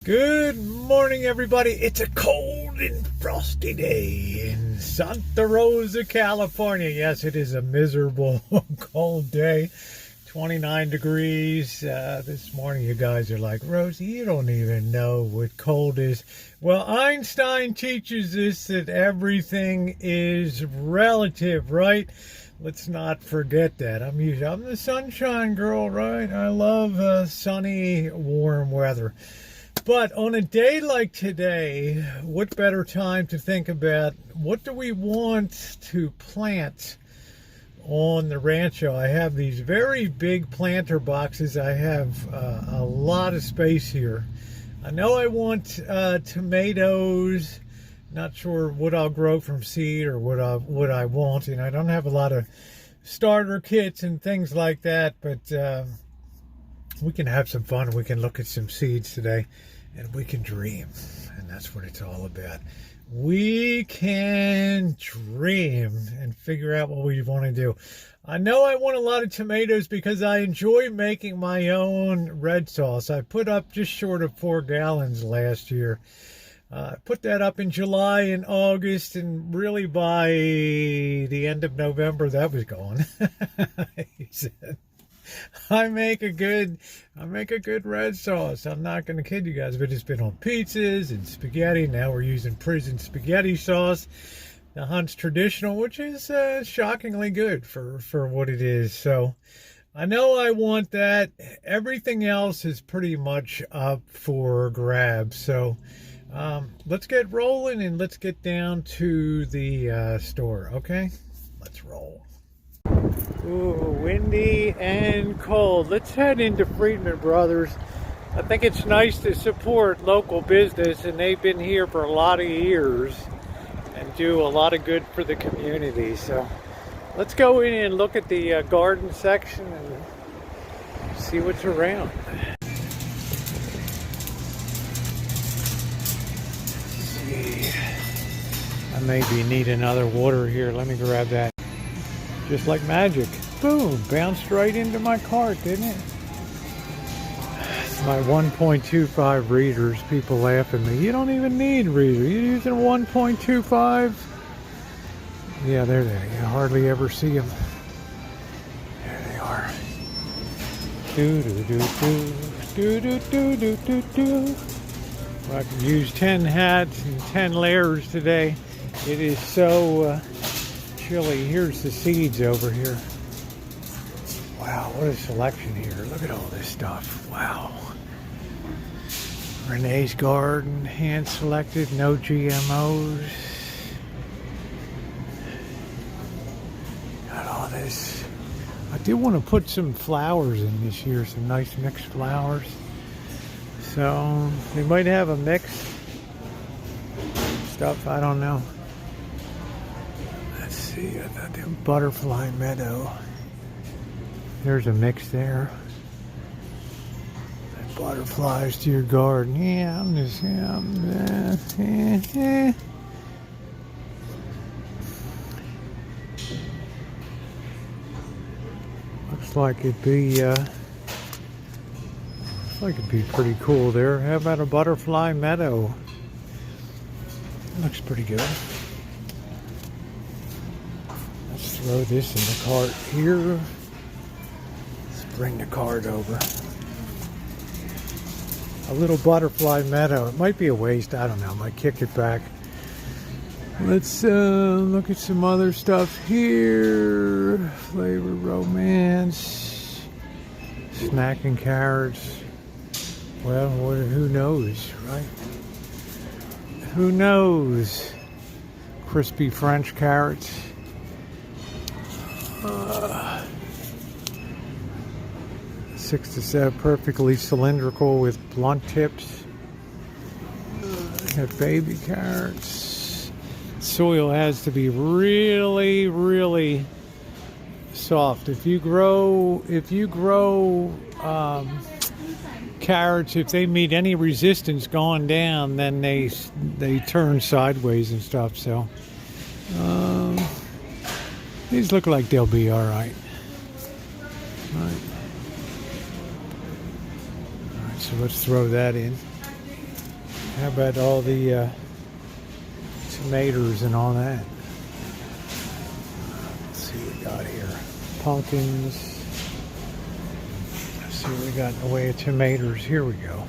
Good morning, everybody. It's a cold and frosty day in Santa Rosa, California. Yes, it is a miserable, cold day. 29 degrees. This morning, you guys are like, Rosie, you don't even know what cold is. Well, Einstein teaches us that everything is relative, right? Let's not forget that. I'm the sunshine girl, right? I love sunny, warm weather. But on a day like today, what better time to think about what do we want to plant on the Rancho? I have these very big planter boxes. I have a lot of space here. I know I want tomatoes. Not sure what I'll grow from seed or what I want. And I don't have a lot of starter kits and things like that. But we can have some fun. We can look at some seeds today. And we can dream, and that's what it's all about. We can dream and figure out what we want to do. I know I want a lot of tomatoes because I enjoy making my own red sauce. I put up just short of 4 gallons last year. I put that up in July and August, and really by the end of November, that was gone. He said, I make a good red sauce. I'm not going to kid you guys, but it's been on pizzas and spaghetti. Now we're using prison spaghetti sauce, the Hunt's traditional, which is shockingly good for what it is. So I know I want that. Everything else is pretty much up for grabs. So let's get rolling and let's get down to the store. Okay, let's roll. Ooh, windy and cold. Let's head into Friedman Brothers. I think it's nice to support local business, and they've been here for a lot of years and do a lot of good for the community. So let's go in and look at the garden section and see what's around. Let's see. I maybe need another water here. Let me grab that. Just like magic. Boom, bounced right into my cart, didn't it? It's my 1.25 readers. People laugh at me. You don't even need reader. You're using 1.25. Yeah, there they are. You hardly ever see them. There they are. Do do do do do do do do do. I can use 10 hats and 10 layers today. It is so chilly. Here's the seeds over here. Wow, what a selection here. Look at all this stuff. Wow. Renee's Garden, hand selected, no GMOs. Got all this. I do want to put some flowers in this year, some nice mixed flowers. So they might have a mix stuff, I don't know. Let's see, I thought the butterfly meadow. There's a mix there. That butterflies to your garden. Yeah, Looks like it'd be pretty cool there. How about a butterfly meadow? Looks pretty good. Let's throw this in the cart here. Bring the cart over. A little butterfly meadow. It might be a waste. I don't know. I might kick it back. Let's look at some other stuff here. Flavor romance. Snacking carrots. Well, who knows, right? Who knows? Crispy French carrots. 6 to 7, perfectly cylindrical with blunt tips. Have baby carrots. Soil has to be really, really soft. If you grow carrots, if they meet any resistance going down, then they turn sideways and stuff. So these look like they'll be all right. All right. So let's throw that in. How about all the tomatoes and all that? Let's see what we got here. Pumpkins. Let's see what we got in the way of tomatoes. Here we go.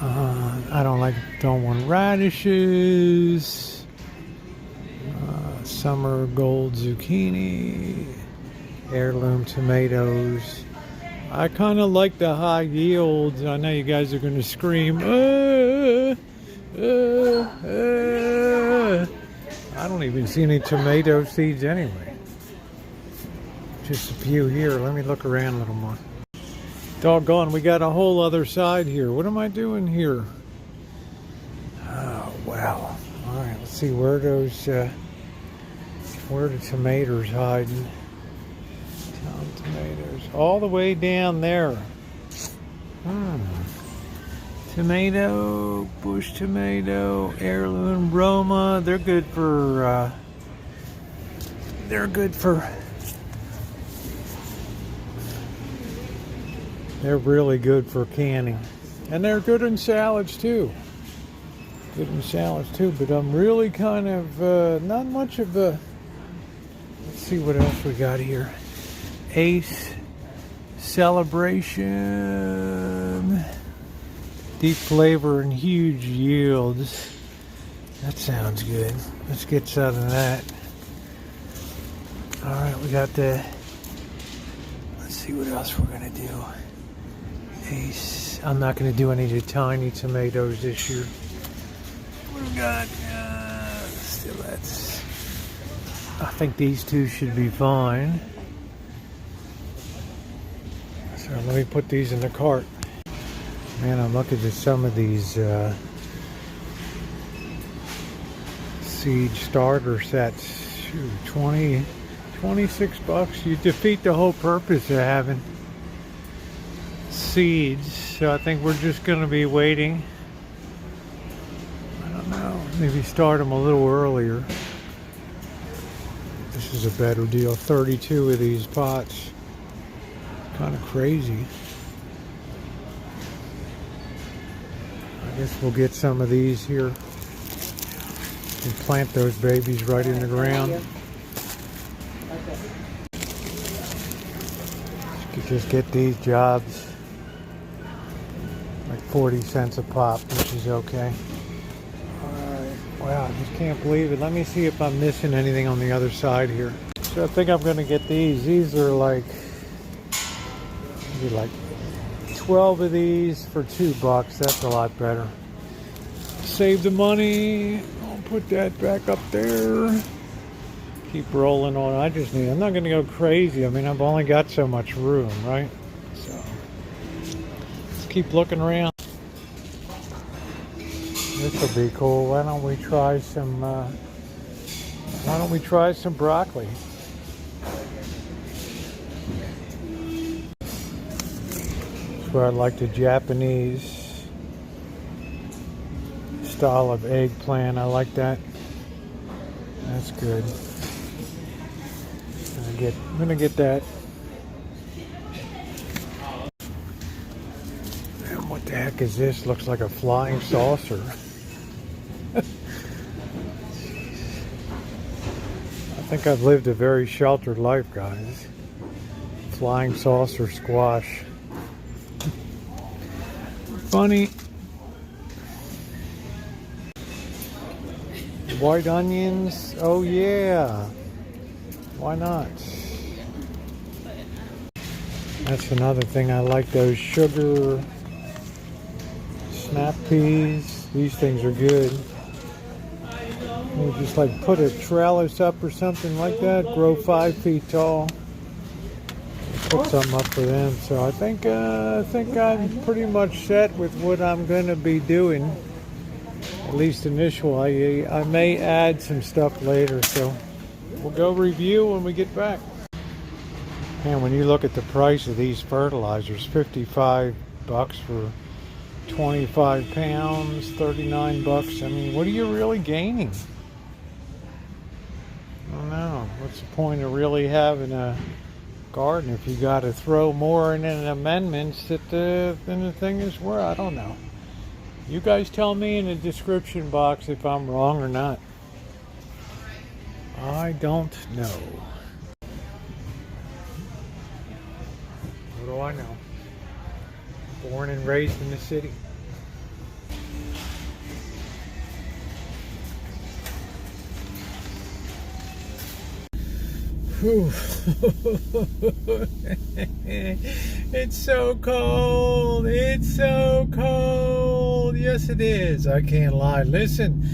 I don't want radishes. Summer gold zucchini. Heirloom tomatoes. I kind of like the high yields. I know you guys are going to scream. I don't even see any tomato seeds anyway. Just a few here. Let me look around a little more. Doggone, we got a whole other side here. What am I doing here? Oh, wow. All right, let's see where the tomatoes hiding. Tomatoes all the way down there. Tomato, bush tomato, heirloom Roma. They're good for they're really good for canning. And they're good in salads too. But I'm really kind of not much of a. Let's see what else we got here. Ace Celebration, deep flavor and huge yields. That sounds good. Let's get some of that. All right, we got the. Let's see what else we're gonna do. Ace. I'm not gonna do any of the tiny tomatoes this year. What we got? Still, that's. I think these two should be fine. So let me put these in the cart. Man, I'm looking at some of these seed starter sets. Shoot, 26 bucks. You defeat the whole purpose of having seeds. So I think we're just going to be waiting. I don't know. Maybe start them a little earlier. This is a better deal. 32 of these pots. Kind of crazy. I guess we'll get some of these here and plant those babies right in the ground. Just get these jobs like 40 cents a pop, which is okay. Alright, wow, I just can't believe it. Let me see if I'm missing anything on the other side here. So I think I'm going to get these. These are like 12 of these for $2. That's a lot better. Save the money. I'll put that back up there. Keep rolling on. I'm not going to go crazy. I mean, I've only got so much room, right? So let's keep looking around. This will be cool. Why don't we try some broccoli? Where I like the Japanese style of eggplant. I like that. That's good. I'm gonna get that. And what the heck is this? Looks like a flying saucer. I think I've lived a very sheltered life, guys. Flying saucer squash. Funny. White onions. Oh yeah. Why not? That's another thing. I like those sugar snap peas. These things are good. You just like put a trellis up or something like that. Grow 5 feet tall. Put something up for them. So I think I'm pretty much set with what I'm going to be doing. At least initially. I may add some stuff later. So we'll go review when we get back. And when you look at the price of these fertilizers, 55 bucks for 25 pounds, 39 bucks. I mean, what are you really gaining? I don't know. What's the point of really having a garden if you got to throw more in an amendments than the thing is worth? I don't know. You guys tell me in the description box if I'm wrong or not. I don't know. What do I know? Born and raised in the city. Whew. It's so cold. It's so cold. Yes, it is. I can't lie. Listen,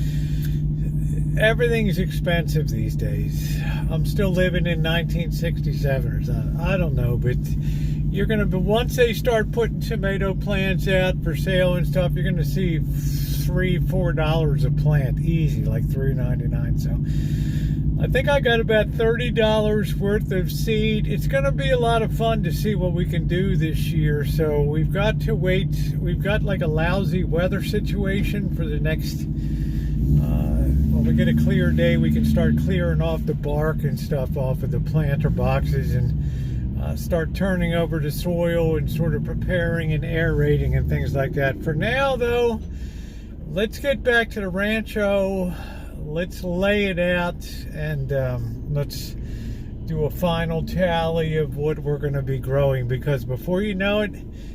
everything's expensive these days. I'm still living in 1967 or something. I don't know, but you're going to, once they start putting tomato plants out for sale and stuff, you're going to see $3-4 a plant. Easy, like $3.99. So I think I got about $30 worth of seed. It's going to be a lot of fun to see what we can do this year. So we've got to wait. We've got like a lousy weather situation for the next, when we get a clear day, we can start clearing off the bark and stuff off of the planter boxes and start turning over the soil and sort of preparing and aerating and things like that. For now, though, let's get back to the Rancho. Let's lay it out and let's do a final tally of what we're going to be growing, because before you know it,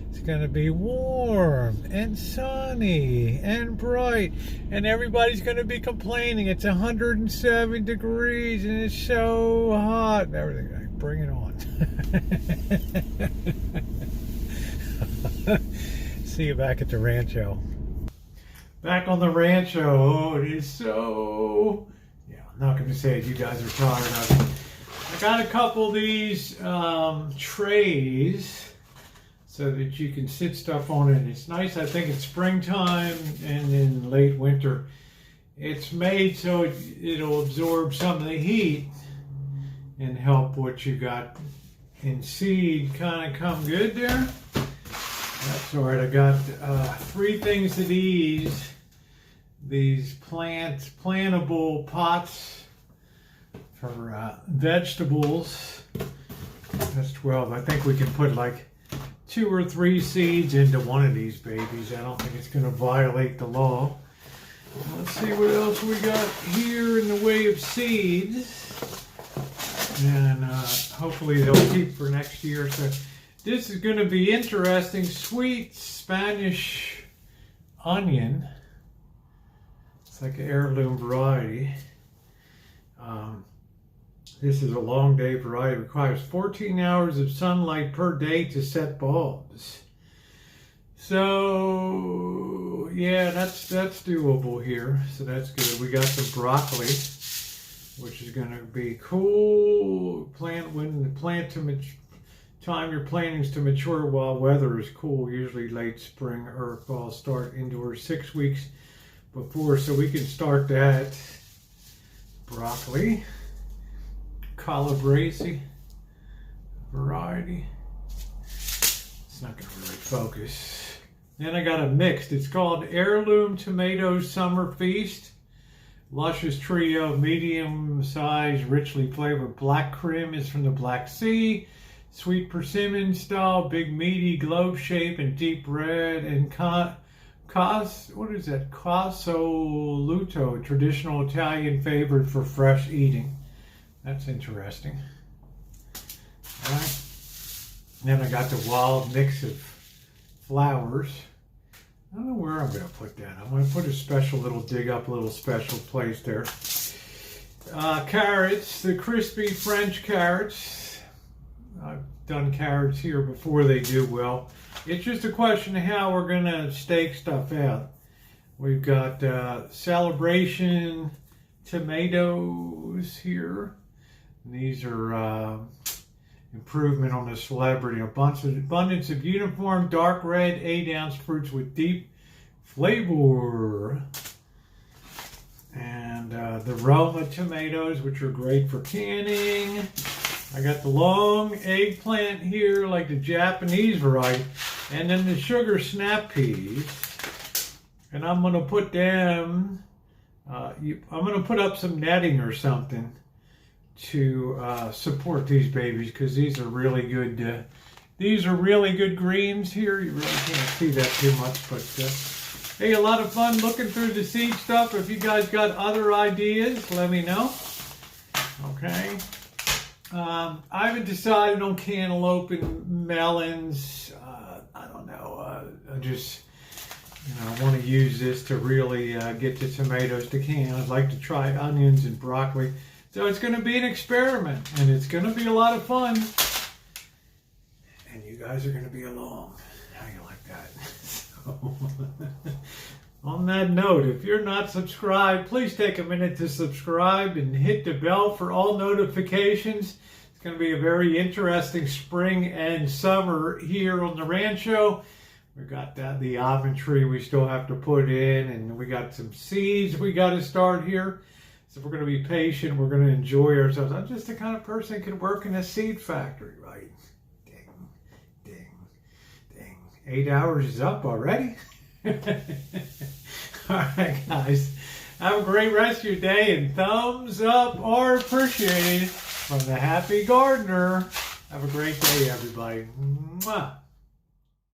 it's going to be warm and sunny and bright, and everybody's going to be complaining it's 107 degrees and it's so hot and everything. Bring it on. See you back at the Rancho. Back on the Rancho. Oh, it is so... Yeah, I'm not going to say it. You guys are tired of it. I got a couple of these trays so that you can sit stuff on it. It's nice. I think it's springtime and in late winter. It's made so it'll absorb some of the heat and help what you got in seed kind of come good there. That's all right. I got 3 things of these plantable pots for vegetables. That's 12. I think we can put like 2 or 3 seeds into one of these babies. I don't think it's going to violate the law. Let's see what else we got here in the way of seeds. And hopefully they'll keep for next year. So this is going to be interesting. Sweet Spanish onion. It's like an heirloom variety. This is a long day variety. It requires 14 hours of sunlight per day to set bulbs. So yeah, that's doable here. So that's good. We got some broccoli, which is going to be cool. When the time your plantings to mature while weather is cool, usually late spring or fall, start indoors 6 weeks before, so we can start that. Broccoli, calabrese variety. It's not going to really focus. Then I got a mixed. It's called Heirloom Tomatoes Summer Feast. Luscious trio, medium-sized, richly flavored black creme is from the Black Sea. Sweet persimmon style, big meaty globe shape and deep red. And what is that? Casoluto, traditional Italian favorite for fresh eating. That's interesting. All right. Then I got the wild mix of flowers. I don't know where I'm going to put that. I'm going to put a special little special place there. Carrots, the crispy French carrots. I've done carrots here before, they do well. It's just a question of how we're going to stake stuff out. We've got Celebration tomatoes here. And these are improvement on the celebrity. Abundance of uniform dark red 8-ounce fruits with deep flavor. And the Roma tomatoes, which are great for canning. I got the long eggplant here, like the Japanese variety. And then the sugar snap peas. And I'm going to put them, I'm going to put up some netting or something to support these babies, because these are really good. These are really good greens here. You really can't see that too much, but Hey, a lot of fun looking through the seed stuff. If you guys got other ideas, let me know. Okay. I haven't decided on cantaloupe and melons. I don't know. I just, I want to use this to really get the tomatoes to can. I'd like to try onions and broccoli. So it's going to be an experiment, and it's going to be a lot of fun. And you guys are going to be along. How do you like that? So, on that note, if you're not subscribed, please take a minute to subscribe and hit the bell for all notifications. It's going to be a very interesting spring and summer here on the Rancho. We got the almond tree we still have to put in, and we got some seeds we got to start here. So we're going to be patient. We're going to enjoy ourselves. I'm just the kind of person that could work in a seed factory, right? Ding, ding, ding. 8 hours is up already. All right, guys. Have a great rest of your day, and thumbs up are appreciated from the Happy Gardener. Have a great day, everybody. Mwah.